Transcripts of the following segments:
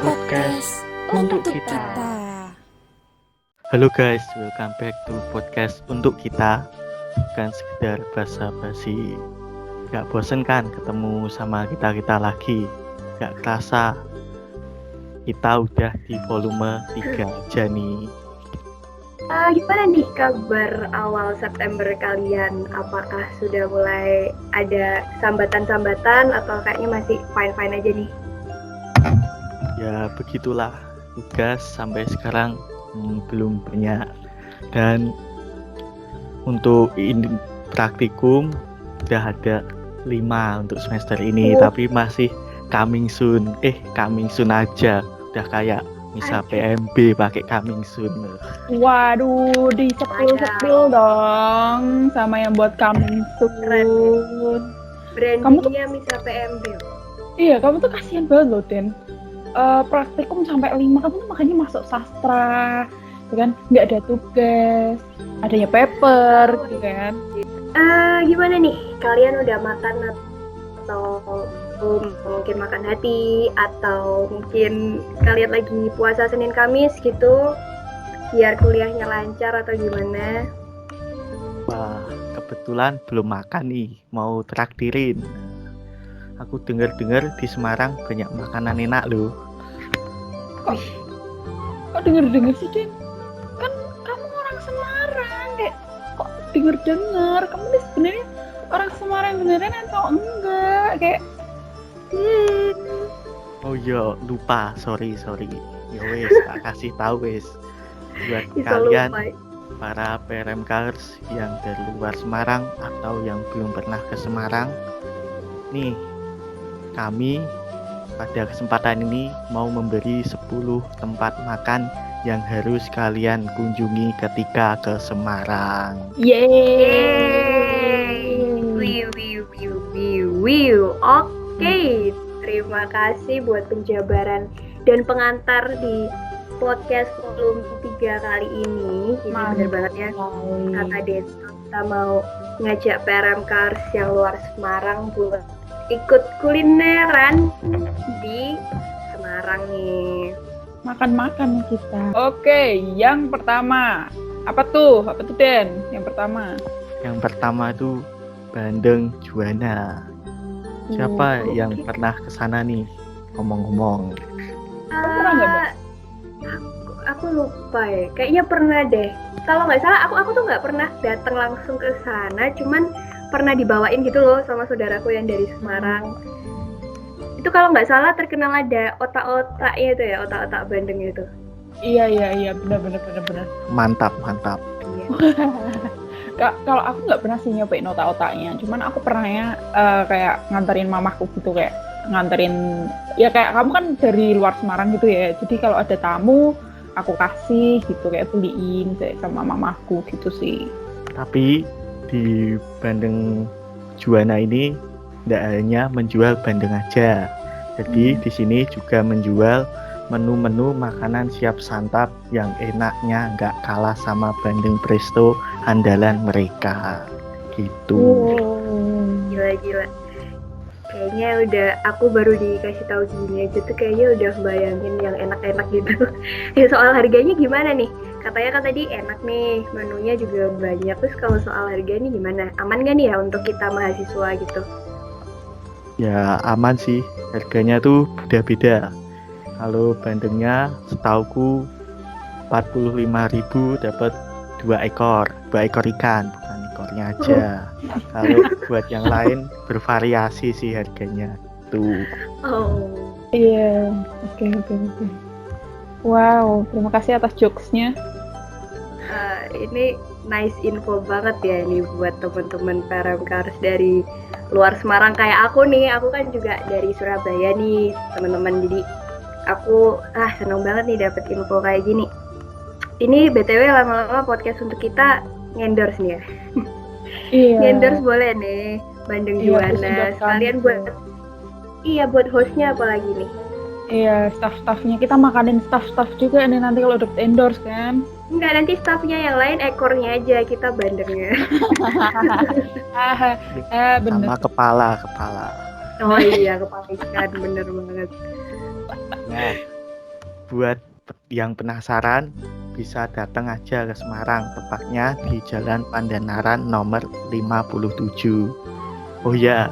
Podcast untuk kita. Halo guys, welcome back to podcast untuk kita. Bukan sekedar basa-basi. Gak bosen kan ketemu sama kita lagi? Gak kerasa kita udah di volume 3 aja nih. Gimana nih kabar awal September kalian? Apakah sudah mulai ada sambatan-sambatan atau kayaknya masih fine-fine aja nih? Ya begitulah, tugas sampai sekarang belum banyak. Dan untuk praktikum udah ada 5 untuk semester ini, tapi masih coming soon aja. Udah kayak misal PMB pakai coming soon. Waduh, disepil dong sama yang buat coming soon. Brandingnya misal PMB. Iya, kamu tuh kasihan banget loh, Den. Praktikum sampai 5, kamu tuh makanya masuk sastra, gitu kan? Nggak ada tugas, adanya paper, gitu kan? Gimana nih? Kalian udah makan atau mungkin makan hati, atau mungkin kalian lagi puasa Senin Kamis gitu biar kuliahnya lancar atau gimana? Wah, kebetulan belum makan nih, mau traktirin. Aku dengar di Semarang banyak makanan enak loh. Kok denger sih, Den? Kan kamu orang Semarang, kayak kok denger? Kamu nih sebenarnya orang Semarang beneran atau enggak? Kayak Oh iya, lupa, sorry. Ya wes, tak kasih tahu wes. Buat Bisa kalian lupa. para PRMKers yang dari luar Semarang atau yang belum pernah ke Semarang, nih kami pada kesempatan ini mau memberi 10 tempat makan yang harus kalian kunjungi ketika ke Semarang. Oke, terima kasih buat penjabaran dan pengantar di podcast volume 3 kali ini. Ini bener banget ya kata Desa, kita mau ngajak PRMKers yang luar Semarang buat ikut kulineran di Semarang nih. makan kita. Oke, yang pertama. Apa tuh, Den? Yang pertama itu Bandeng Juwana. Siapa yang pernah ke sana nih? Ngomong-ngomong. pernah nggak, Mbak? Aku lupa ya. Kayaknya pernah deh. Kalau nggak salah, aku tuh nggak pernah datang langsung ke sana. Cuman pernah dibawain gitu loh sama saudaraku yang dari Semarang. Itu kalau nggak salah terkenal ada otak-otaknya itu ya, otak-otak bandeng itu. Iya, benar. Mantap. Iya. Kalau aku nggak pernah sih nyobain otak-otaknya, cuman aku pernahnya kayak nganterin mamahku gitu, kayak nganterin, ya kayak kamu kan dari luar Semarang gitu ya, jadi kalau ada tamu aku kasih gitu, kayak beliin kayak sama mamahku gitu sih. Tapi di Bandeng Juwana ini tidak hanya menjual bandeng aja, jadi di sini juga menjual menu-menu makanan siap santap yang enaknya nggak kalah sama bandeng presto andalan mereka gitu. Gila. Kayaknya udah, aku baru dikasih tahu gini aja tuh kayaknya udah bayangin yang enak-enak gitu. Ya, soal harganya gimana nih? Katanya kan tadi enak nih, menunya juga banyak. Terus kalau soal harganya gimana? Aman gak nih ya untuk kita mahasiswa gitu? Ya aman sih, harganya tuh beda-beda. Kalau bandengnya setauku 45.000 dapat 2 ekor ikan, bukan ekornya aja. Kalau buat yang lain bervariasi sih harganya tuh. Oh Iya, oke. Wow, terima kasih atas jokesnya. ini nice info banget ya ini buat teman-teman PRMKers dari luar Semarang kayak aku nih. Aku kan juga dari Surabaya nih teman-teman, jadi aku seneng banget nih dapet info kayak gini. Ini BTW lama-lama podcast untuk kita ngendorse nih ya. Iya. Ngendorse boleh nih Bandeng Juwana. Sekalian buat hostnya apalagi nih. Iya, staff-staffnya kita makanin staff juga nih nanti kalau dapet endorse kan. Enggak, nanti staffnya yang lain ekornya aja, kita bandengnya. Bener. Sama kepala. Oh iya, kepala ikan, bener banget. Nah, buat yang penasaran bisa datang aja ke Semarang, tepatnya di Jalan Pandanaran nomor 57. Oh ya,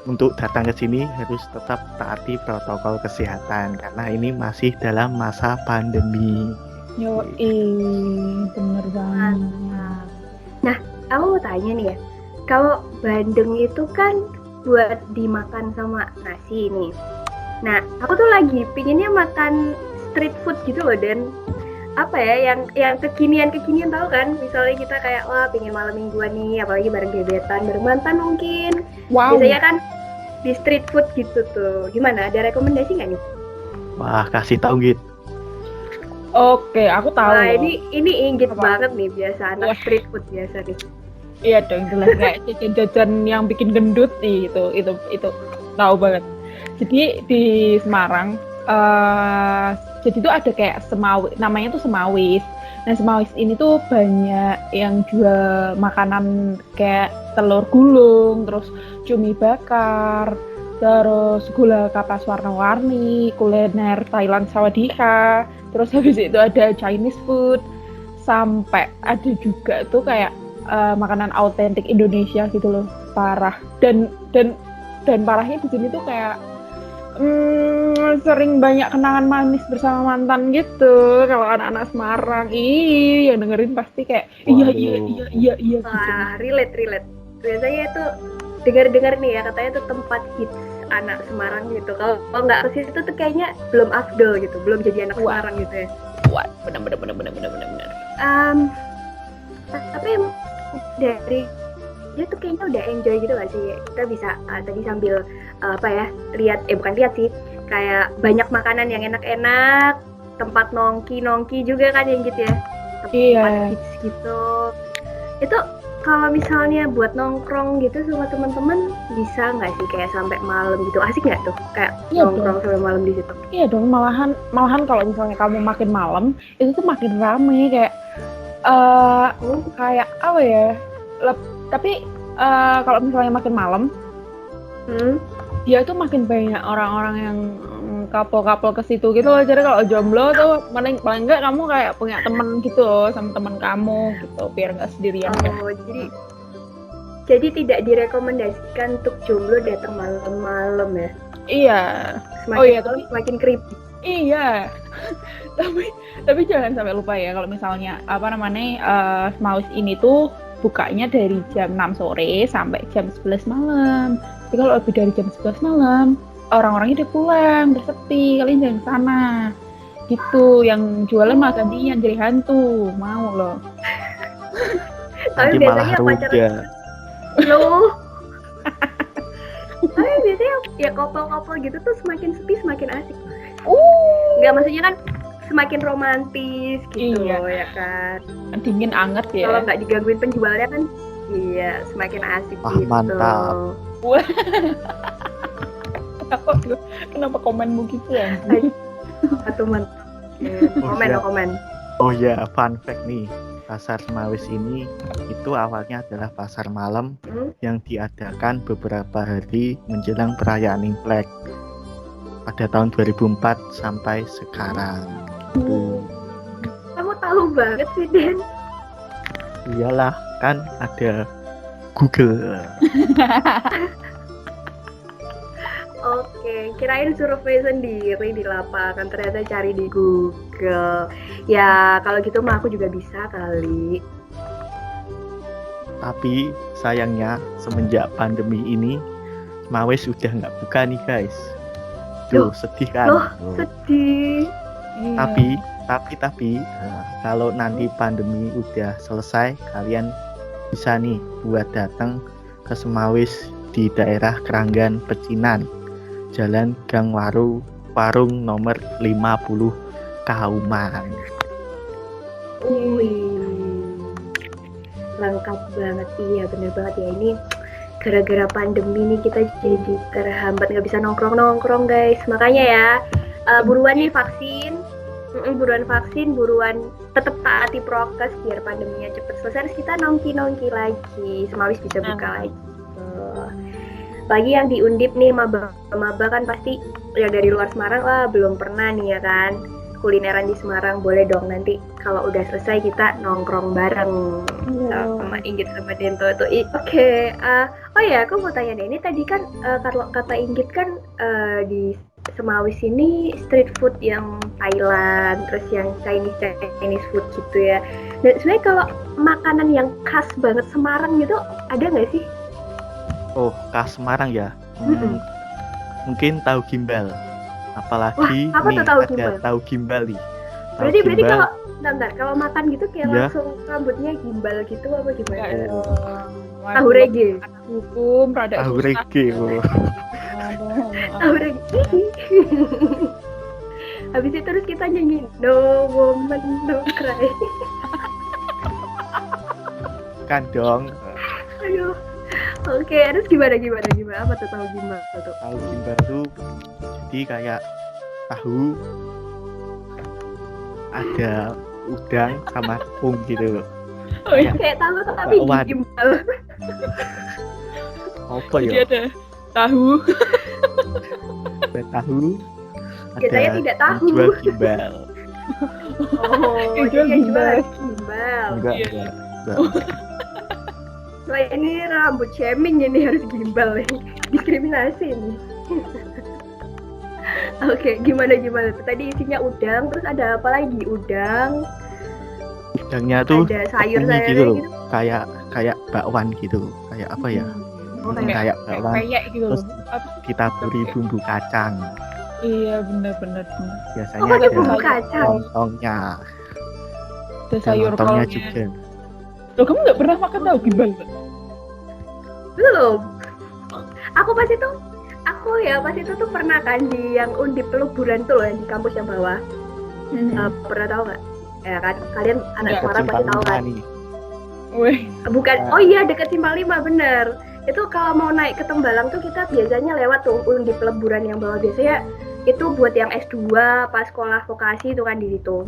untuk datang ke sini harus tetap taati protokol kesehatan karena ini masih dalam masa pandemi. Bener banget. Nah, aku mau tanya nih ya, kalau bandeng itu kan buat dimakan sama nasi nih. Nah, aku tuh lagi pinginnya makan street food gitu loh, dan apa ya, yang kekinian tahu kan? Misalnya kita kayak wah pingin malam mingguan nih, apalagi bareng gebetan, bareng mantan mungkin. Wow. Biasanya kan di street food gitu tuh. Gimana? Ada rekomendasi nggak nih? Wah, kasih tahu gitu. Oke, aku tahu. Wah, loh. ini inggit Apa? banget nih biasa anak street food biasa nih. Iya dong, jelas kayak jajan-jajan yang bikin gendut nih, itu tahu banget. Jadi di Semarang, jadi tuh ada kayak semawis, namanya tuh semawis. Nah semawis ini tuh banyak yang jual makanan kayak telur gulung, terus cumi bakar, terus gula kapas warna-warni, kuliner Thailand Sawadika, terus habis itu ada Chinese food, sampai ada juga tuh kayak makanan autentik Indonesia gitu loh, parah. Dan parahnya di sini tuh kayak sering banyak kenangan manis bersama mantan gitu. Kalau anak-anak Semarang, yang dengerin pasti kayak iya gitu. Wah, relate. Biasanya itu dengar nih ya, katanya itu tempat hits anak Semarang gitu. Kalau nggak ke situ tuh kayaknya belum afdol gitu, belum jadi anak Semarang gitu ya. Wah, benar. Tapi dari dia tuh kayaknya udah enjoy gitu gak sih? Kita bisa tadi sambil bukan lihat sih, kayak banyak makanan yang enak-enak, tempat nongki juga kan yang gitu ya, tempat hits gitu. Itu kalau misalnya buat nongkrong gitu sama teman-teman bisa nggak sih kayak sampai malam gitu, asik nggak tuh kayak nongkrong sampai malam di situ? Iya dong, malahan kalau misalnya kamu makin malam itu tuh makin rame kayak kayak apa ya? Tapi kalau misalnya makin malam, dia tuh makin banyak orang-orang yang couple ke situ gitu loh. Jadi kalau jomblo tuh paling enggak kamu kayak punya temen gitu loh, sama temen kamu gitu, biar nggak sendirian. Oh, jadi tidak direkomendasikan untuk jomblo datang malam-malam ya? Iya. Semakin creepy. Iya. tapi jangan sampai lupa ya kalau misalnya Semawis ini tuh bukanya dari jam 6 sore sampai jam 11 malam. Jadi kalau lebih dari jam 11 malam, orang-orangnya udah pulang, udah sepi, kalian jangan sana. Gitu, yang jualan malah gantian jadi hantu, mau loh. Tapi biasanya pacaran loh. Tapi biasanya ya couple gitu tuh semakin sepi semakin asik. Nggak, maksudnya kan semakin romantis gitu. Iya. Ya kan. Dingin anget ya. Kalau nggak digangguin penjualnya kan, iya semakin asik gitu. Mantap. Kenapa komenmu gitu ya? Teman. Komen. Oh ya, fun fact nih. Pasar Semawis ini itu awalnya adalah pasar malam yang diadakan beberapa hari menjelang perayaan Imlek pada tahun 2004 sampai sekarang. Kamu tahu banget sih, Den. Iyalah, kan ada Google. Oke, kirain survei sendiri di lapangan, ternyata cari di Google. Ya, kalau gitu mah aku juga bisa kali. Tapi sayangnya semenjak pandemi ini Semawis sudah nggak buka nih guys. Tuh, sedih kan? Sedih. Tapi kalau nanti pandemi udah selesai, kalian bisa nih buat datang ke Semawis di daerah Keranggan Pecinan, Jalan Gang Warung nomor 50 Kauman. Lengkap banget, iya bener banget ya. Ini gara-gara pandemi nih kita jadi terhambat, nggak bisa nongkrong guys. Makanya ya buruan nih vaksin, buruan tetap taati prokes biar pandeminya cepet selesai. Terus kita nongki lagi, Semawis bisa buka lagi. Apalagi yang di Undip nih, maba kan pasti ya dari luar Semarang lah belum pernah nih ya kan kulineran di Semarang. Boleh dong nanti kalau udah selesai kita nongkrong bareng sama Inggit sama Dento itu. Oke. Oh ya, aku mau tanya deh, ini tadi kan kalau kata Inggit kan di Semawis ini street food yang Thailand, terus yang Chinese food gitu ya. Dan sebenarnya kalau makanan yang khas banget Semarang gitu ada nggak sih? Oh, khas Semarang ya. Mungkin tahu gimbal. Apalagi Wah, apa nih tuh tahu ada gimbal? tahu gimbal nih. Berarti gimbal, kalau bentar, kalau makan gitu kayak Iya. langsung rambutnya gimbal gitu apa gimana? Enggak dong. Tahu rege. Hukum rada tahu susah. rege. Oh. Aduh, Tahu rege. Habis itu terus kita nyanyi No Woman No Cry. Kan dong. Aduh. Oke, terus gimana? Apa tuh tahu gimbal tuh? Tahu gimbal tuh jadi kayak tahu ada udang sama tepung gitu. Oh iya, Kayak tahu tapi Bakwan. gimbal. Apa jadi ya? ada tahu. Ada tahu. Ya, saya tidak tahu. Jual gimbal. Oh, Yang jadi jual yang gimbal. jual gimbal. Enggak, Iya. enggak. Wah, ini rambut shaming ini harus gimbal nih. Diskriminasi nih. Oke, gimana? Tadi isinya udang, terus ada apa lagi? Udang, Udangnya tuh ada tepungnya sayur-sayurnya gitu loh. gitu. Kayak bakwan gitu. Kayak apa ya? Oh, Kayak kayak bakwan. Kayak gitu loh. Terus kita beri bumbu kacang. Iya, benar. Biasanya Oh, pakai ada bumbu kacang. lontongnya. Ada Ada sayur lontongnya kolnya. juga. Loh, kamu nggak pernah makan tahu gimbal? Belum. Aku pas itu tuh pernah kan di yang Undip Peluburan tuh yang di kampus yang bawah. Pernah tahu nggak? Ya kan, kalian anak Nggak, Semarang pasti tahu kan. nih. Weh, Bukan, oh iya dekat Simpang 5 bener. Itu kalau mau naik ke Tembalang tuh kita biasanya lewat tuh Undip Peleburan yang bawah, biasanya itu buat yang S2 pas sekolah vokasi itu kan di situ.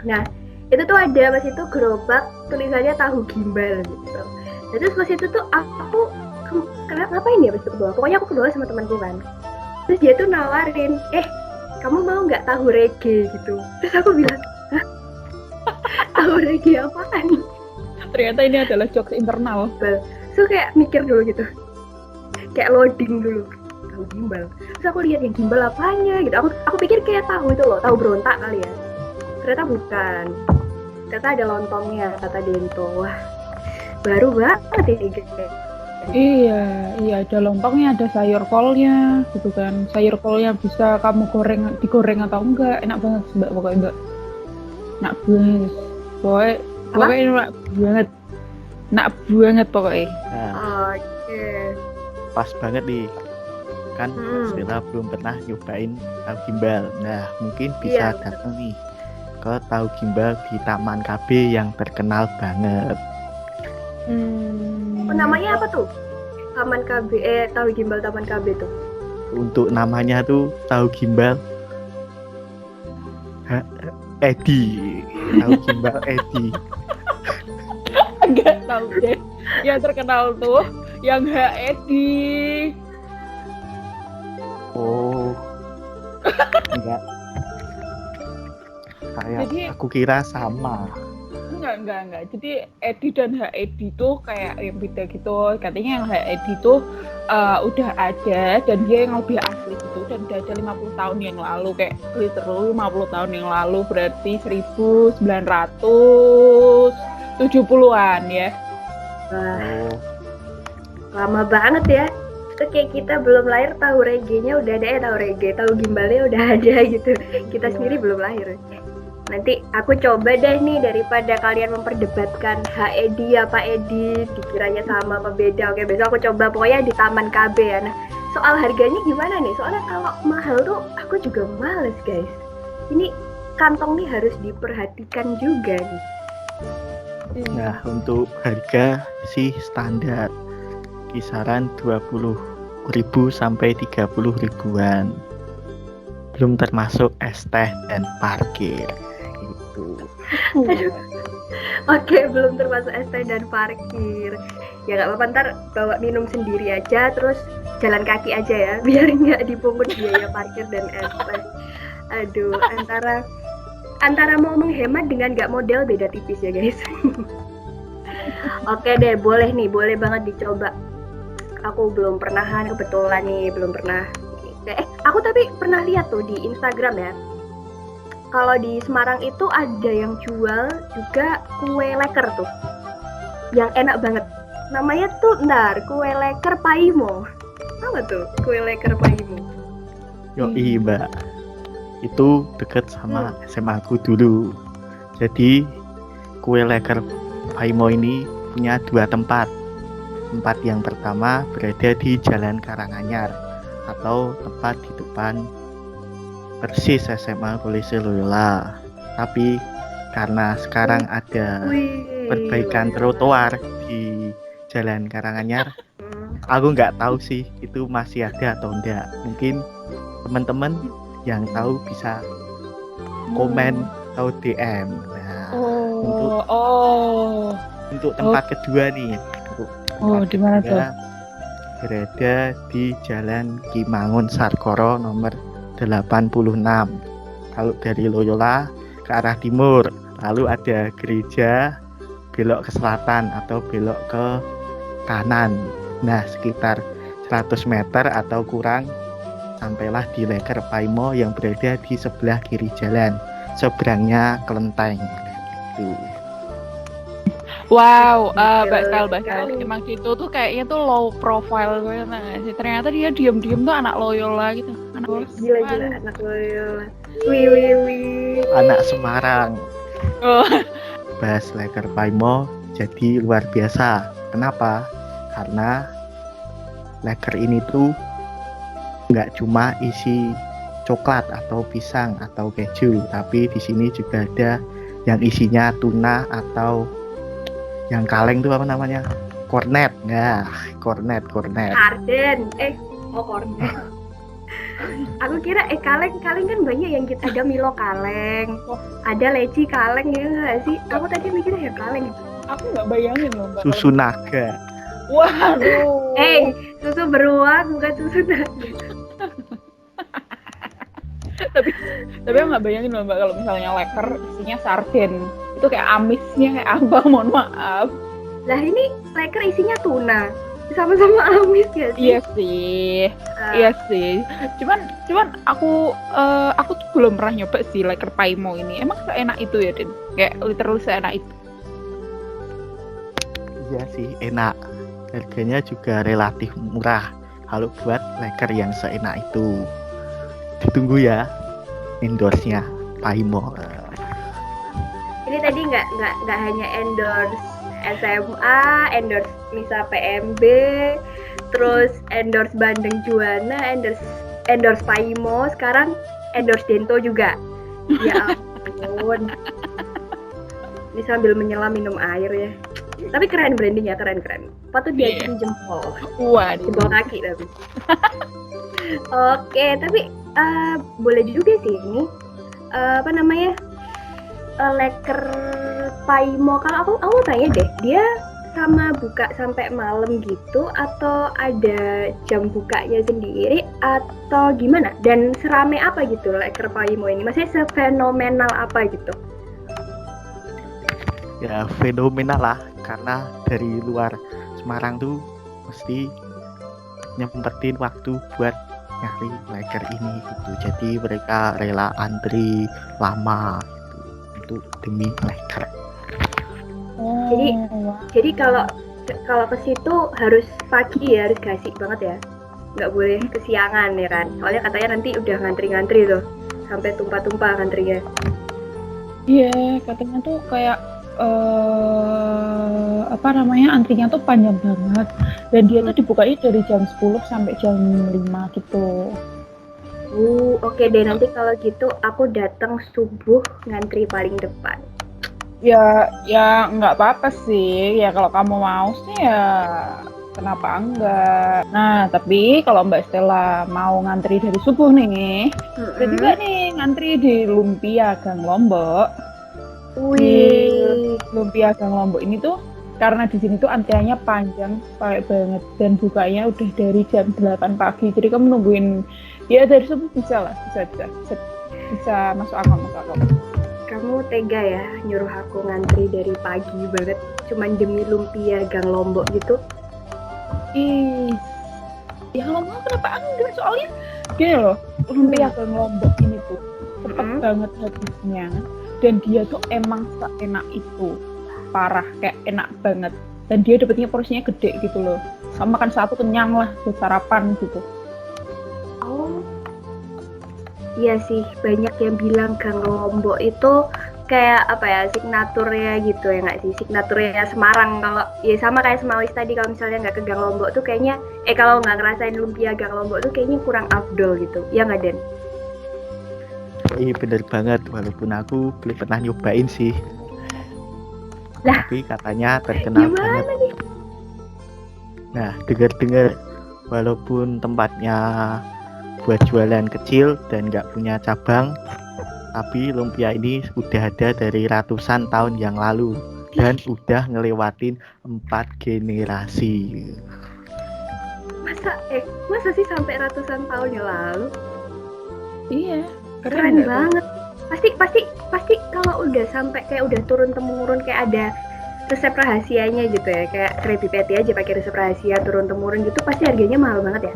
Nah, itu tuh ada pas itu gerobak tulisannya tahu gimbal gitu. Nah, terus pas itu tuh aku ngapain ya pas itu ke bawah? Pokoknya aku ke bawah sama temanku kan. Terus dia tuh nawarin, kamu mau nggak tahu rege gitu? Terus aku bilang, hah? Tahu rege apaan? ternyata ini adalah jokes internal. So kayak mikir dulu gitu, kayak loading dulu, tahu gimbal. Terus aku lihat yang gimbal apanya gitu. Aku pikir kayak tahu itu loh, tahu berontak kali ya. Ternyata bukan. Ternyata ada lontongnya kata Dento. Wah, baru banget ini guys. Iya, ada lontongnya, ada sayur kolnya, gitu kan. Sayur kolnya bisa kamu digoreng atau enggak, enak banget mbak, pokoknya mbak. Enak banget, pokoknya enak banget pokoknya. Nah, Oke. pas banget nih. Kan Sela belum pernah nyobain tahu gimbal. Nah, mungkin bisa Iya, datang nih ke tahu gimbal di Taman KB yang terkenal banget. Oh, namanya apa tuh? Taman KB, tahu gimbal Taman KB tuh. Untuk namanya tuh tahu gimbal Edi. Tahu gimbal Edi. Enggak tahu deh. Yang terkenal tuh yang HED. Oh. Enggak. Jadi- Aku kira sama. Enggak. Jadi Edi dan HED itu kayak yang beda gitu. Katanya yang HED itu udah ada dan dia yang lebih asli gitu, dan udah ada 50 tahun yang lalu, kayak literally 50 tahun yang lalu, berarti 1970-an ya. Wah, Oh, lama banget ya. Itu kayak kita belum lahir tahu reggae-nya udah ada, tahu reggae, tahu gimbalnya udah ada gitu. Kita Iya. sendiri belum lahir. Nanti aku coba deh nih, daripada kalian memperdebatkan HED apa Edi, dikiranya sama apa beda. Oke, besok aku coba pokoknya di Taman KB ya. Nah, soal harganya gimana nih? Soalnya kalau mahal tuh aku juga males guys. Ini kantong nih harus diperhatikan juga nih. nah untuk harga sih standar kisaran 20.000 sampai 30.000-an. Belum termasuk es teh dan parkir. Gitu. Oke, belum termasuk es teh dan parkir. Ya nggak apa-apa, ntar bawa minum sendiri aja, terus jalan kaki aja ya, biar nggak dipungut biaya parkir dan SP. Aduh, antara mau menghemat dengan nggak modal beda tipis ya guys. Oke deh, boleh banget dicoba. Aku belum pernah, kebetulan nih belum pernah. Aku tapi pernah lihat tuh di Instagram ya. Kalau di Semarang itu ada yang jual juga kue leker tuh, yang enak banget. Namanya tuh kue leker Paimo. Apa tuh kue leker Paimo? Yoi mbak, itu deket sama SMA aku dulu. Jadi kue leker Paimo ini punya 2 tempat. Tempat yang pertama berada di Jalan Karanganyar atau tepat di depan persis SMA Kolese Loyola. Tapi karena sekarang ada perbaikan trotoar di Jalan Karanganyar, aku nggak tahu sih itu masih ada atau enggak. Mungkin teman-teman yang tahu bisa komen atau DM. Nah, untuk tempat kedua nih, di mana tuh? Berada di Jalan Kimangun Sarkoro nomor 86. Kalau dari Loyola ke arah timur, lalu ada gereja, belok ke selatan atau belok ke kanan. Nah, sekitar 100 meter atau kurang sampailah di Leker Paimo yang berada di sebelah kiri jalan, seberangnya kelenteng. Gitu. Wow, bakal. Emang gitu tuh kayaknya tuh low profile gue sih. Ternyata dia diam-diam tuh anak Loyola gitu. Gila anak Loyola. Wih. Anak Semarang. Oh. Bahas Leker Paimo jadi luar biasa. Kenapa? Karena leker ini tuh nggak cuma isi coklat atau pisang atau keju, tapi di sini juga ada yang isinya tuna atau yang kaleng tuh apa namanya? Kornet. Nah, kornet. Sarden. Kornet. Aku kira kaleng kan banyak yang kita ada Milo kaleng, ada leci kaleng ya nggak sih? Aku tadi mikirnya ya kaleng. Aku nggak bayangin loh. Susu naga. Waduh. Susu beruang bukan susu naga. tapi aku nggak bayangin loh mbak kalau misalnya leker isinya sarden. Itu kayak amisnya kayak apa, mohon maaf. Lah ini leker isinya tuna, sama-sama amis ya sih? Iya sih. Cuman aku tuh belum pernah nyoba sih leker Paimo ini. Emang seenak itu ya, Den? Kayak literally seenak itu. Iya sih, enak. Harganya juga relatif murah kalau buat leker yang seenak itu. Ditunggu ya endorse-nya Paimo. Ini tadi nggak hanya endorse SMA, endorse Misa PMB, terus endorse Bandeng Juana, endorse Paimo, sekarang endorse Dento juga. Ya ampun. Ini sambil menyelam minum air ya. Tapi keren brandingnya, keren. Patut diacungi jempol. Jempol kaki tapi. Oke, tapi boleh juga sih ini leker Paimo. Kalau aku tanya deh, dia sama buka sampai malam gitu atau ada jam bukanya sendiri atau gimana? Dan serame apa gitu leker Paimo ini? Maksudnya sefenomenal apa gitu? Ya fenomenal lah, karena dari luar Semarang tuh mesti nyempetin waktu buat nyari leker ini gitu. Jadi mereka rela antri lama gitu, demi leker. Jadi kalau ke situ harus pagi ya, harus gasik banget ya, nggak boleh kesiangan ya kan? Soalnya katanya nanti udah ngantri tuh sampai tumpah-tumpah ngantrinya. Iya, katanya tuh kayak antrinya tuh panjang banget, dan dia tuh dibukanya dari jam 10 sampai jam 5 gitu. Oke deh, nanti kalau gitu aku datang subuh ngantri paling depan. Ya nggak apa-apa sih, ya kalau kamu mau sih ya kenapa enggak. Nah tapi kalau Mbak Stella mau ngantri dari subuh nih, bisa juga nih ngantri di Lumpia Gang Lombok. Wih. Lumpia Gang Lombok ini tuh karena di sini tuh antriannya panjang banget dan bukanya udah dari jam 8 pagi. Jadi kamu nungguin ya dari subuh bisa masuk akal. Kamu tega ya nyuruh aku ngantri dari pagi banget cuman demi lumpia Gang Lombok gitu? Ih, ya kalau mau kenapa enggak? Soalnya gini loh, lumpia Gang Lombok ini tuh cepet banget habisnya dan dia tuh emang seenak itu, parah, kayak enak banget dan dia dapetnya porsinya gede gitu loh. Sama makan satu kenyang lah buat sarapan gitu. Oh, iya sih, banyak yang bilang Gang Lombok itu kayak apa ya, signaturnya gitu ya nggak sih, signaturnya Semarang. Kalau ya sama kayak Semalis tadi, kalau misalnya nggak ke Gang Lombok tuh kayaknya kalau nggak ngerasain lumpia Gang Lombok tuh kayaknya kurang afdol gitu, ya nggak Den? Iya bener banget, walaupun aku belum pernah nyobain sih. Lah, tapi katanya terkenal banget. Nih? Nah, dengar-dengar walaupun tempatnya buat jualan kecil dan nggak punya cabang, tapi lumpia ini udah ada dari ratusan tahun yang lalu dan udah ngelewatin 4 generasi. Masa sih sampai ratusan tahun yang lalu? Iya, keren banget. Pasti kalau udah sampai kayak udah turun temurun, kayak ada resep rahasianya gitu ya, kayak Krabby Patty aja pakai resep rahasia turun temurun gitu, pasti harganya mahal banget ya?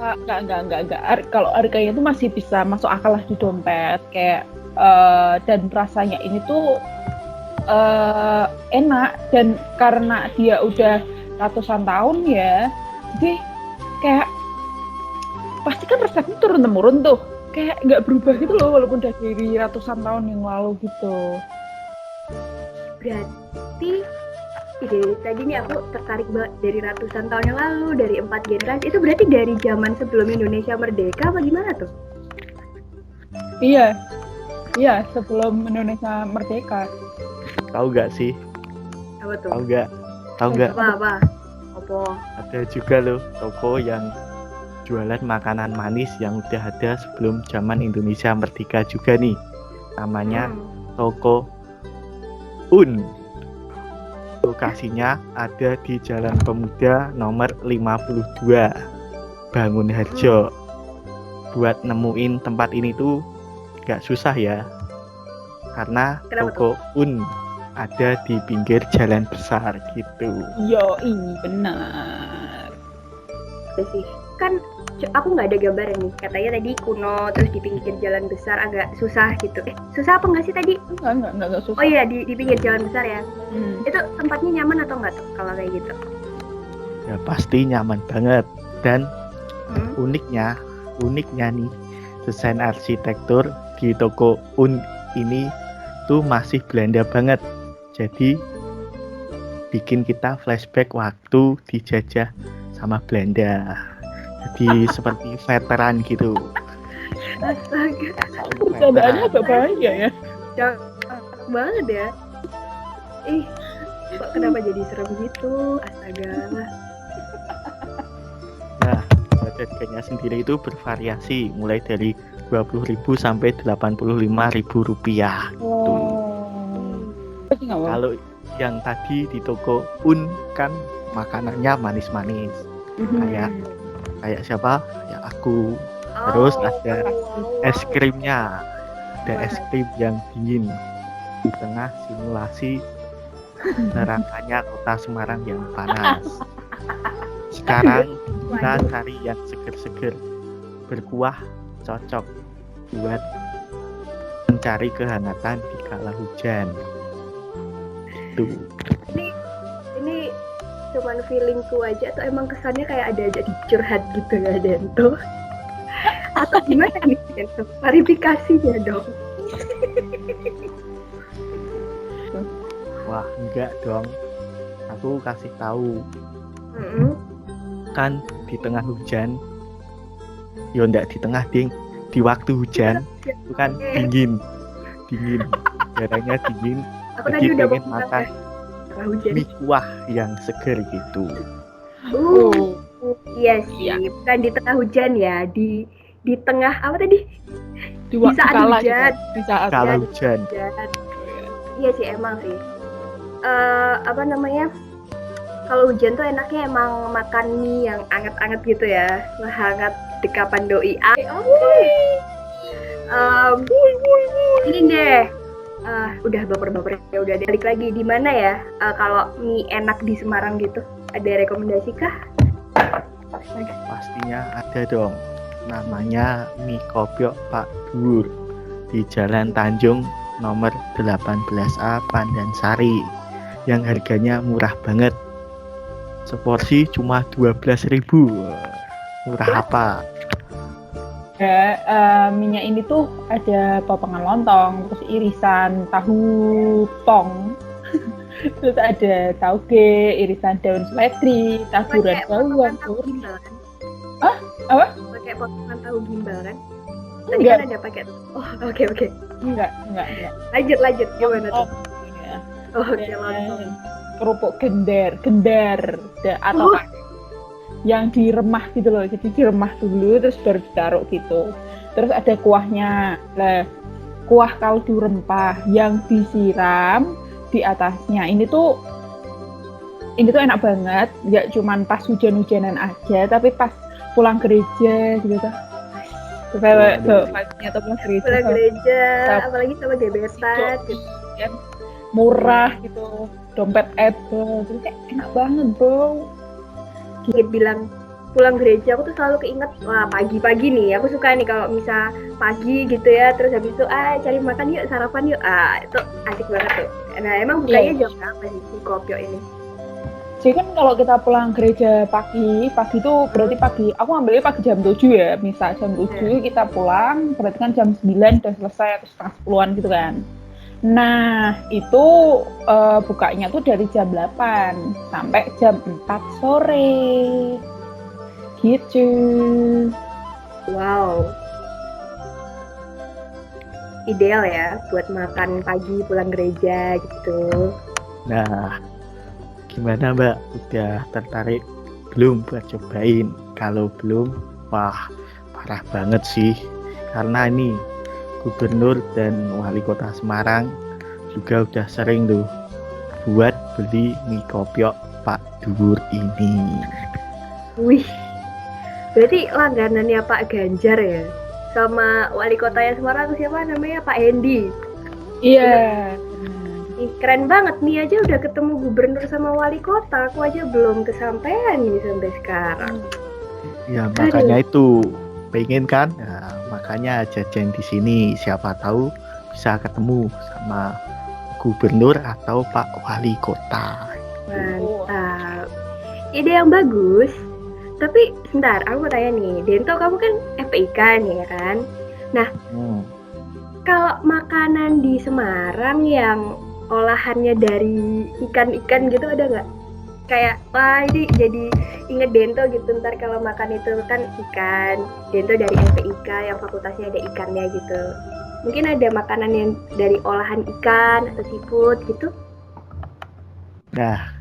Enggak. Kalau harganya itu masih bisa masuk akal lah di dompet, kayak dan rasanya ini tuh enak, dan karena dia udah ratusan tahun ya, jadi kayak pasti kan resepnya turun temurun tuh, kayak nggak berubah gitu loh walaupun udah dari ratusan tahun yang lalu gitu. Berarti tadi nih aku tertarik banget, dari ratusan tahun yang lalu, dari 4 generasi, itu berarti dari zaman sebelum Indonesia merdeka apa gimana tuh? Iya, sebelum Indonesia merdeka. Tahu nggak sih? Apa tuh? Tahu nggak? Apa? Ada juga loh toko yang jualan makanan manis yang udah ada sebelum zaman Indonesia merdeka juga nih. Namanya Toko Un. Lokasinya ada di Jalan Pemuda nomor 52, Bangunharjo. Buat nemuin tempat ini tuh gak susah ya, karena Toko Un ada di pinggir jalan besar gitu. Ini benar. Sih, kan aku nggak ada gambaran nih, katanya tadi kuno, terus di pinggir jalan besar agak susah gitu. Susah apa nggak sih tadi? Enggak susah. Oh iya, di pinggir jalan besar ya. Itu tempatnya nyaman atau nggak tuh kalau kayak gitu? Ya pasti nyaman banget. Dan uniknya nih, desain arsitektur di Toko Un ini tuh masih Belanda banget. Jadi bikin kita flashback waktu dijajah sama Belanda. Jadi seperti veteran gitu. Astaga. Percandaannya agak bahaya ya. Jangan banget ya. Kok kenapa jadi serem gitu? Astaga. Nah, harganya sendiri itu bervariasi mulai dari 20.000 sampai 85.000 rupiah. Kalau yang tadi di Toko Un kan makanannya manis-manis. Kayak siapa? Ya aku. Terus ada es krimnya. Ada es krim yang dingin di tengah simulasi nerakanya kota Semarang yang panas. Sekarang kita cari yang seger-seger, berkuah, cocok buat mencari kehangatan di kala hujan. Tuh. Ini cuman feelingku aja, atau emang kesannya kayak ada aja dicurhat gitu ya Dento? Atau gimana nih Dento? Klarifikasinya dong. Wah, enggak dong. Aku kasih tahu. Kan di tengah hujan. Ya enggak di tengah, Ding. Di waktu hujan itu kan dingin. Udaranya dingin. Aku jadi tadi udah pengen makan mie kuah yang seger gitu. Iya sih, bukan di tengah hujan ya, di tengah apa tadi? Di saat hujan. Kala hujan. Iya sih emang sih. apa namanya? Kalau hujan tuh enaknya emang makan mie yang anget-anget gitu ya, hangat dekapan doi. Ini deh, udah baper-baper ya udah balik lagi di mana ya? Kalau mie enak di Semarang gitu, ada rekomendasi kah? Pastinya ada dong. Namanya Mie Kopiok Pak Dur di Jalan Tanjung nomor 18A Pandansari yang harganya murah banget. Seporsi cuma 12.000. Murah apa? Ya, minyak ini tuh ada potongan lontong, terus irisan tahu tong, terus ada tauge, irisan daun seledri, taburan bawang. Tahu gimbal kan? Apa? Pakai potongan tahu gimbal kan? Tadi Enggak, kan ada pakai. Oh, oke. enggak. Lanjut. Gimana tuh? Ya. Oh, oke, Dan lontong. kerupuk gendar atau yang diremah gitu loh, jadi diremah dulu terus baru ditaruh gitu. Terus ada kuahnya, kuah kaldu rempah yang disiram di atasnya. Ini tuh enak banget, nggak cuman pas hujan-hujanan aja, tapi pas pulang gereja gitu tuh. Kayak vibe-nya tuh pulang gereja. Pulang gereja, Sama- apalagi sama gebetan gitu. Kan murah gitu, dompet Apple, jadi kayak enak banget bro. Gigit bilang pulang gereja, aku tuh selalu keinget, wah pagi-pagi nih, aku suka nih kalau misal pagi gitu ya, terus habis itu cari makan yuk, sarapan yuk, itu asik banget tuh. Nah emang bukanya jam berapa sih si Kopiok ini? Jadi kan kalau kita pulang gereja pagi itu berarti pagi, aku ambilnya pagi jam 7 ya, misal jam 7 kita pulang, berarti kan jam 9 udah selesai atau setengah 10-an gitu kan. Nah, itu bukanya tuh dari jam 8 sampai jam 4 sore. Gitu. Wow. Ideal ya buat makan pagi pulang gereja gitu. Nah, gimana Mbak? Udah tertarik belum buat cobain? Kalau belum, wah parah banget sih. Karena ini Gubernur dan Wali Kota Semarang juga udah sering tuh buat beli mie kopiok Pak Dur ini. Wih, berarti langganannya Pak Ganjar ya? Sama Wali Kotanya Semarang siapa namanya? Pak Hendi. Iya. Ih, keren banget nih, aja udah ketemu Gubernur sama Wali Kota, aku aja belum kesampaian nih sampai sekarang. Ya makanya itu pengen kan, nah, makanya jajan di sini, siapa tahu bisa ketemu sama Gubernur atau Pak Wali Kota. Mantap, ide yang bagus. Tapi sebentar, aku mau tanya nih, Dento kamu kan FPIK nih ya kan? Kalau makanan di Semarang yang olahannya dari ikan-ikan gitu ada nggak? Kayak, wah ini jadi inget Dento gitu, ntar kalau makan itu kan ikan, Dento dari FPIK yang fakultasnya ada ikannya gitu. Mungkin ada makanan yang dari olahan ikan atau seafood gitu? Nah,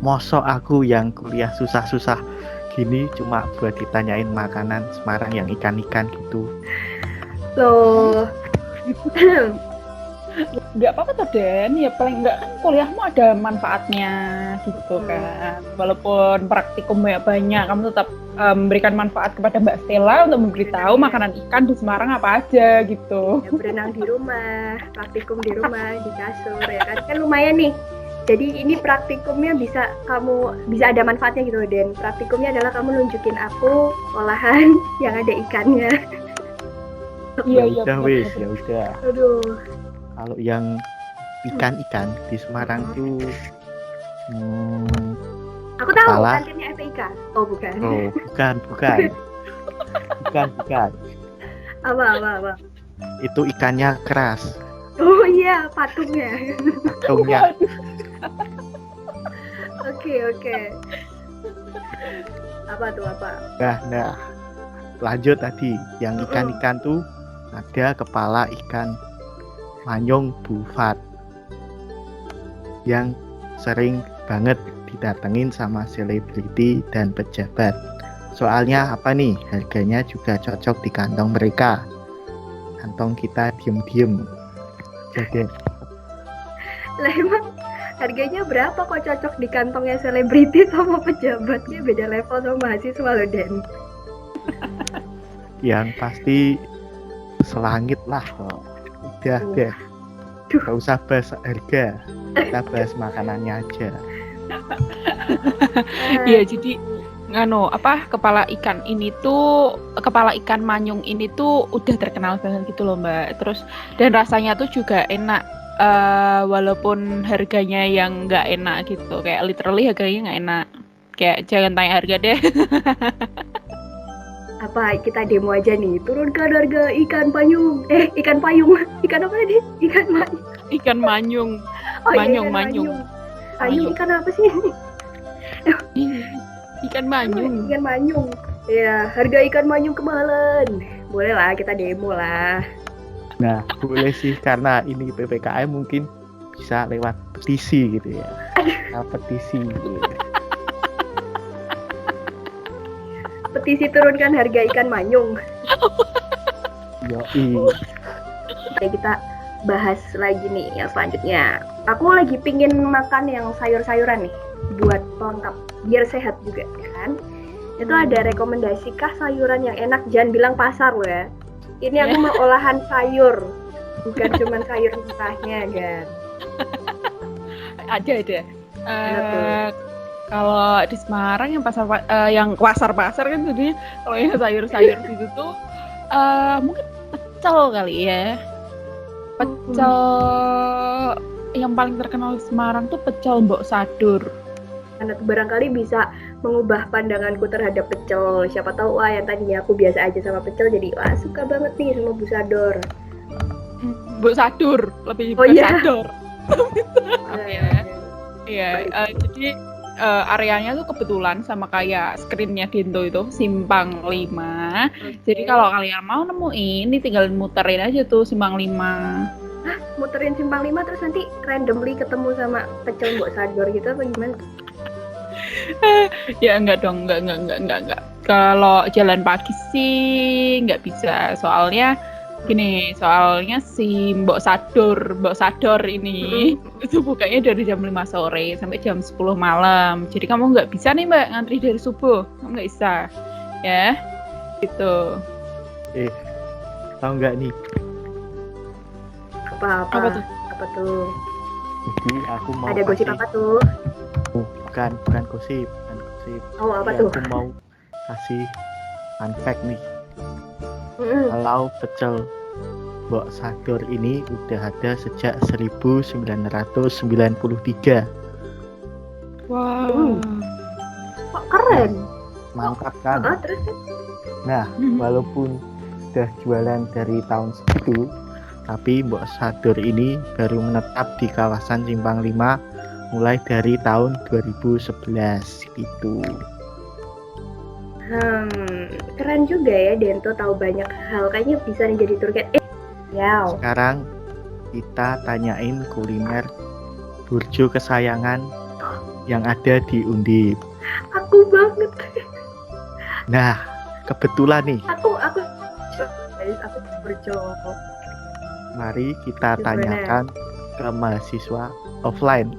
mosok aku yang kuliah susah-susah gini cuma buat ditanyain makanan Semarang yang ikan-ikan gitu. Loh, Nggak apa-apa tuh Den, ya paling nggak kan kuliahmu ada manfaatnya gitu kan. Walaupun praktikum banyak, kamu tetap memberikan manfaat kepada Mbak Stella untuk memberitahu makanan ikan di Semarang apa aja gitu. ya berenang di rumah, praktikum di rumah, di kasur ya kan? Kan lumayan nih. Jadi ini praktikumnya bisa ada manfaatnya gitu Den. Praktikumnya adalah kamu nunjukin aku olahan yang ada ikannya. Iya, udah wis, ya udah. Aduh. Kalau yang ikan-ikan di Semarang tuh Aku tahu kepala. kantinnya FPIK. Oh bukan. Oh, bukan. bukan. Apa. Itu ikannya keras. Oh iya, patungnya. Patungnya. Oke. Apa tuh? Nah, lanjut tadi. Yang ikan-ikan tuh ada kepala ikan manyung bufat yang sering banget didatengin sama selebriti dan pejabat. Soalnya apa nih? Harganya juga cocok di kantong mereka. Kantong kita diem-diem. Jadi Lah emang Harganya berapa kok cocok di kantongnya selebriti sama pejabatnya, beda level sama mahasiswa loh Den. Yang pasti selangit lah kok. Udah deh. Gak usah bahas harga, kita bahas makanannya aja. Iya, jadi kepala ikan manyung ini tuh udah terkenal banget gitu loh Mbak. Terus dan rasanya tuh juga enak, walaupun harganya yang nggak enak gitu, kayak literally harganya nggak enak. Kayak jangan tanya harga deh. Apa kita demo aja nih, turunkan harga ikan payung, ikan payung, ikan apa tadi? Ikan manyung. Ikan manyung. Oh, Manyung, iya, manyung. Payung ikan apa sih? Ikan manyung. Ikan manyung. Ya, harga ikan manyung kemahalan. Boleh lah kita demo lah. Nah, boleh sih karena ini PPKM mungkin bisa lewat petisi gitu ya. Nah, petisi gitu. Petisi turunkan harga ikan manyung. Yoi. Kita bahas lagi nih yang selanjutnya. Aku lagi pingin makan yang sayur-sayuran nih buat pelengkap biar sehat juga ya kan. Itu ada rekomendasi kah sayuran yang enak? Jangan bilang pasar loh ya. Ini aku mau olahan sayur, bukan cuma sayur mentahnya kan. Ada. Kalau di Semarang yang pasar-pasar kan jadinya kalau yang sayur-sayur itu tuh mungkin pecel kali ya. Pecel yang paling terkenal di Semarang tuh pecel Mbok Sadur. Karena barangkali bisa mengubah pandanganku terhadap pecel. Siapa tahu yang tadinya aku biasa aja sama pecel jadi suka banget nih sama Bu Sador. Bu Sadur lebih Sador. Iya, jadi areanya tuh kebetulan sama kayak screennya Gento itu Simpang 5. Okay. Jadi kalau kalian mau nemuin, ini tinggal muterin aja tuh Simpang 5. Muterin Simpang 5 terus nanti randomly ketemu sama pecel Mbok Sador gitu apa gimana? Ya enggak dong, enggak. Kalau jalan pagi sih enggak bisa, soalnya si Mbok Sador ini itu bukanya dari jam 5 sore sampai jam 10 malam. Jadi kamu nggak bisa nih Mbak ngantri dari subuh, kamu nggak bisa, ya, gitu. Tahu nggak nih? Apa tuh? Jadi aku mau. Ada gosip apa tuh? Bukan gosip. Oh apa tuh? Aku mau kasih fun fact nih. Kalau pecel Mbok Sador ini udah ada sejak 1993. Wow. Kok keren? Mantap kan? Terus? Nah, walaupun udah jualan dari tahun segitu, tapi Mbok Sador ini baru menetap di kawasan Simpang 5 mulai dari tahun 2011 gitu. Keren juga ya Dento tahu banyak hal, kayaknya bisa nih jadi tour guide. Sekarang kita tanyain kuliner burjo kesayangan yang ada di Undip. Aku banget. Nah, kebetulan nih. Aku burjo. Mari kita tanyakan ke mahasiswa offline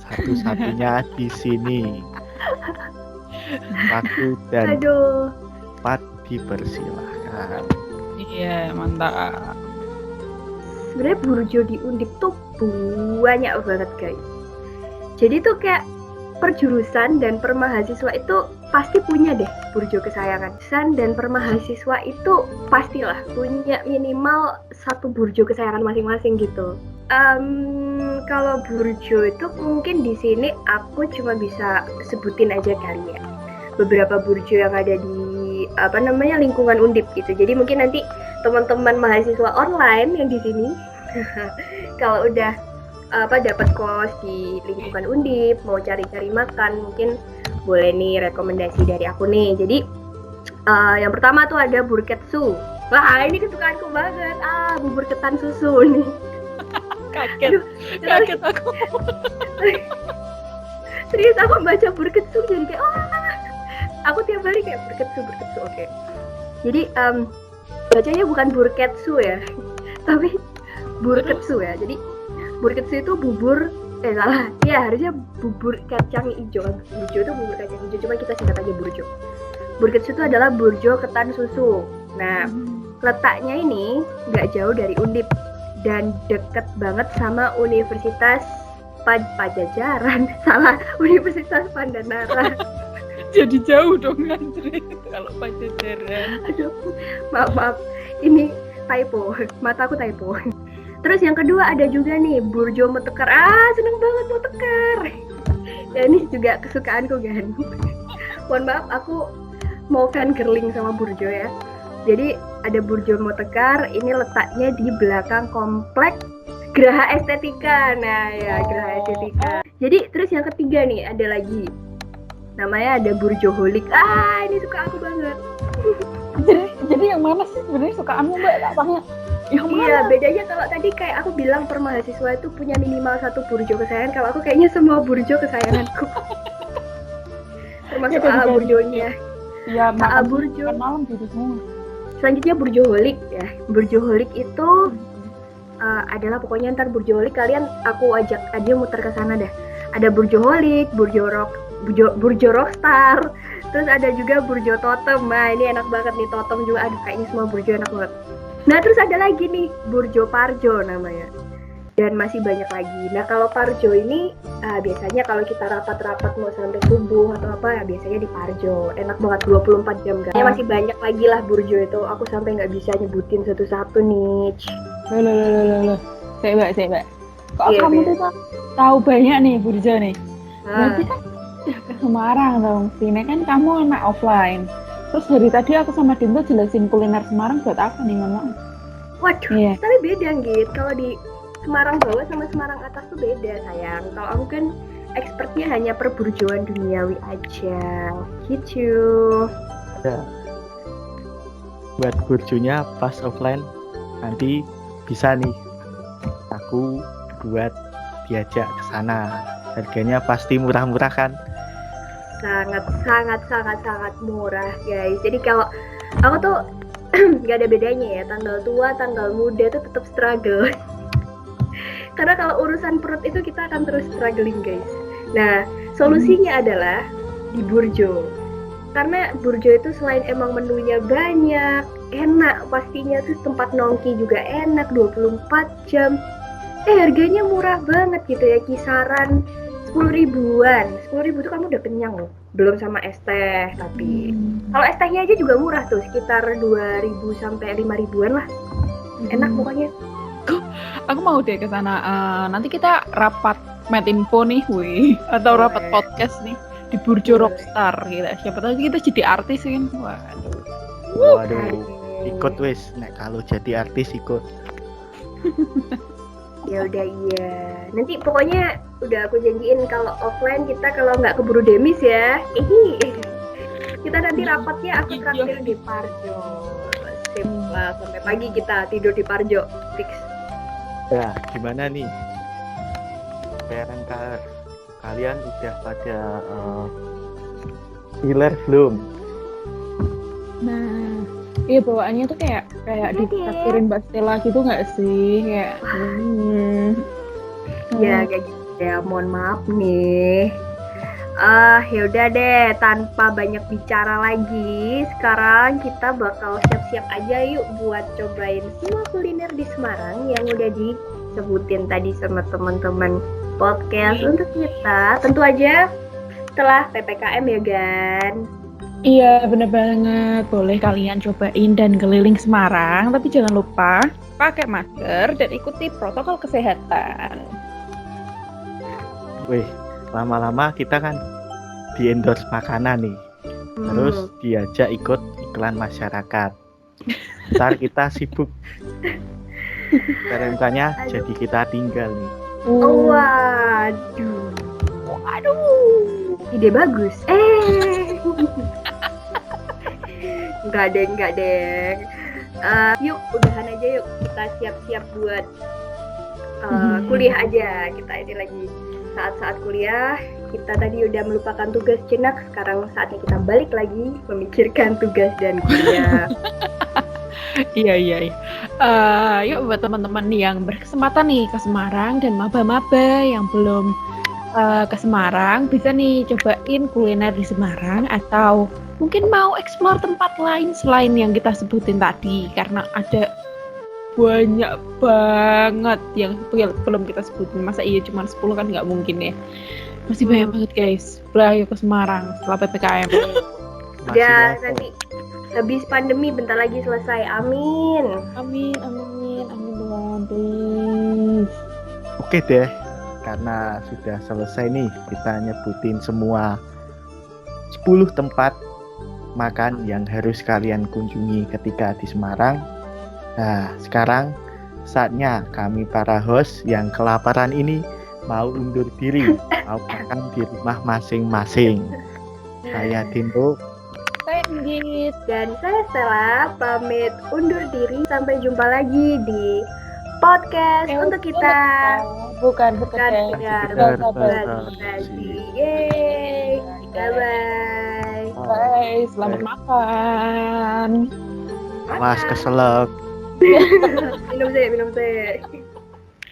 satu-satunya di sini. Waktu dan tempat dipersilahkan. Iya, mantap. Sebenarnya burjo di Undip tuh banyak banget guys. Jadi tuh kayak per jurusan dan per mahasiswa itu pasti punya deh burjo kesayangan. Jurusan dan per mahasiswa itu pastilah punya minimal satu burjo kesayangan masing-masing gitu. Kalau burjo itu mungkin di sini aku cuma bisa sebutin aja kali ya. Beberapa burjo yang ada di lingkungan Undip gitu. Jadi mungkin nanti teman-teman mahasiswa online yang di sini kalau udah dapat kos di lingkungan Undip, mau cari-cari makan, mungkin boleh nih rekomendasi dari aku nih. Jadi yang pertama tuh ada Burketsu. Wah, ini kesukaanku banget. Bubur ketan susu nih. Kaget aku. Serius aku baca Burketsu jadi kayak aku tiap hari kayak Burketsu. Oke. Jadi bacanya bukan Burketsu ya, tapi Burketsu ya. Jadi Burketsu itu bubur Salah. Iya, harusnya bubur kacang hijau. Burjo itu bubur kacang hijau, cuma kita singkat aja burjo. Burjo itu adalah burjo ketan susu. Nah, letaknya ini nggak jauh dari Undip dan deket banget sama Universitas Pajajaran. Salah, Universitas Pandanara. Jadi jauh dong Andre kalau Pajajaran. Aduh, maaf. Ini typo, mataku typo. Terus yang kedua ada juga nih Burjo Motekar. Seneng banget Motekar. Dan ini juga kesukaanku kan. Mohon maaf, aku mau fan girling sama Burjo ya. Jadi ada Burjo Motekar, ini letaknya di belakang komplek Geraha Estetika. Nah ya, Geraha Estetika. Jadi terus yang ketiga nih ada lagi. Namanya ada Burjoholik. Ini suka aku banget. Jadi yang mana sih sebenarnya sukaanmu Mbak? Tak tanya. Iya, bedanya kalau tadi kayak aku bilang per mahasiswa itu punya minimal satu burjo kesayangan. Kalau aku kayaknya semua burjo kesayanganku. Termasuk AA burjonya. Iya, AA burjo. Malam gitu semua. Selanjutnya burjoholik ya. Burjoholik itu adalah pokoknya ntar burjoholik kalian aku ajak aja muter ke sana dah. Ada burjoholik, burjo rockstar. Terus ada juga burjo totem. Nah, ini enak banget nih totem juga. Aduh, kayaknya semua burjo enak banget. Nah, terus ada lagi nih, Burjo Parjo namanya. Dan masih banyak lagi. Nah, kalau Parjo ini biasanya kalau kita rapat-rapat mau sampai subuh atau apa, biasanya di Parjo. Enak banget 24 jam kan. Masih banyak lagi lah Burjo itu. Aku sampai nggak bisa nyebutin satu-satu nih. Loh. Saya Mbak. Kok Iya, kamu tuh tahu banyak nih Burjo nih? Nah, Berarti kan udah ke Semarang dong. Sini kan kamu anak offline. Terus dari tadi aku sama Dinto jelasin kuliner Semarang buat apa nih Mama? waduh, Iya. tapi beda gitu. Kalau di Semarang bawah sama Semarang atas tuh beda sayang. Kalau aku kan expertnya hanya perburjoan duniawi aja. Gitu. Ya. Buat burjonya pas offline nanti bisa nih aku buat diajak ke sana. Harganya pasti murah-murah kan? sangat murah guys. Jadi kalau aku tuh nggak ada bedanya ya, tanggal tua tanggal muda tuh tetap struggle. Karena kalau urusan perut itu kita akan terus struggling guys. Nah, solusinya adalah di Burjo. Karena Burjo itu selain emang menunya banyak, enak pastinya, terus tempat nongki juga enak 24 jam. Harganya murah banget gitu ya, kisaran 10 ribuan. 10 ribu tuh kamu udah kenyang loh. Belum sama es teh, tapi kalau es tehnya aja juga murah tuh, sekitar 2.000 sampai 5 ribuan lah. Enak pokoknya. Aku mau deh ke sana. Nanti kita rapat Metinfo nih, wih, atau rapat podcast nih di Burjo Rockstar gitu. Siapa tahu kita jadi artis kan. Waduh, ikut wis. Nek kalau jadi artis ikut. Ya udah iya. Nanti pokoknya udah aku janjiin kalau offline kita kalau nggak keburu demis ya. Kita nanti rapatnya aku traktir di Parjo. Sip lah, sampai pagi kita tidur di Parjo. Fix. Ya, gimana nih? Kalian udah pada healer belum? Nah, iya bawaannya tuh kayak ditraktirin Mbak Stella gitu nggak sih? Kayak Ya kayak gitu ya, mohon maaf nih. Yaudah deh, tanpa banyak bicara lagi, sekarang kita bakal siap-siap aja yuk buat cobain semua kuliner di Semarang yang udah disebutin tadi sama teman-teman podcast untuk kita. Tentu aja setelah PPKM ya Gan. Iya bener banget, boleh kalian cobain dan keliling Semarang, tapi jangan lupa pakai masker dan ikuti protokol kesehatan. Wih, lama-lama kita kan di endorse makanan nih, terus diajak ikut iklan masyarakat. Ntar kita sibuk, PMK-nya jadi kita tinggal nih. Waduh, ide bagus. Enggak deng. Yuk, udahan aja yuk. Kita siap-siap buat kuliah aja. Kita ini lagi saat-saat kuliah. Kita tadi udah melupakan tugas jenak. Sekarang saatnya kita balik lagi memikirkan tugas dan kuliah. Iya. Yuk buat teman-teman yang berkesempatan nih ke Semarang dan maba-maba yang belum ke Semarang, bisa nih cobain kuliner di Semarang atau mungkin mau explore tempat lain selain yang kita sebutin tadi, karena ada banyak banget yang belum kita sebutin. Masa iya cuma 10 kan nggak mungkin ya. Masih banyak banget guys. Ayo ke Semarang setelah PPKM. Ya nanti habis pandemi bentar lagi selesai. Amin. Amin Tuhan, please. Oke deh, karena sudah selesai nih kita nyebutin semua 10 tempat makan yang harus kalian kunjungi ketika di Semarang. Nah, sekarang saatnya kami para host yang kelaparan ini mau undur diri, mau makan di rumah masing-masing. Saya Dinto. Saya Inggit. Dan saya Stella pamit undur diri. Sampai jumpa lagi di podcast untuk kita. Bukan sekedar berbagi. Yeay. Bye-bye. Bye, selamat makan. Mas keselak. Minum teh.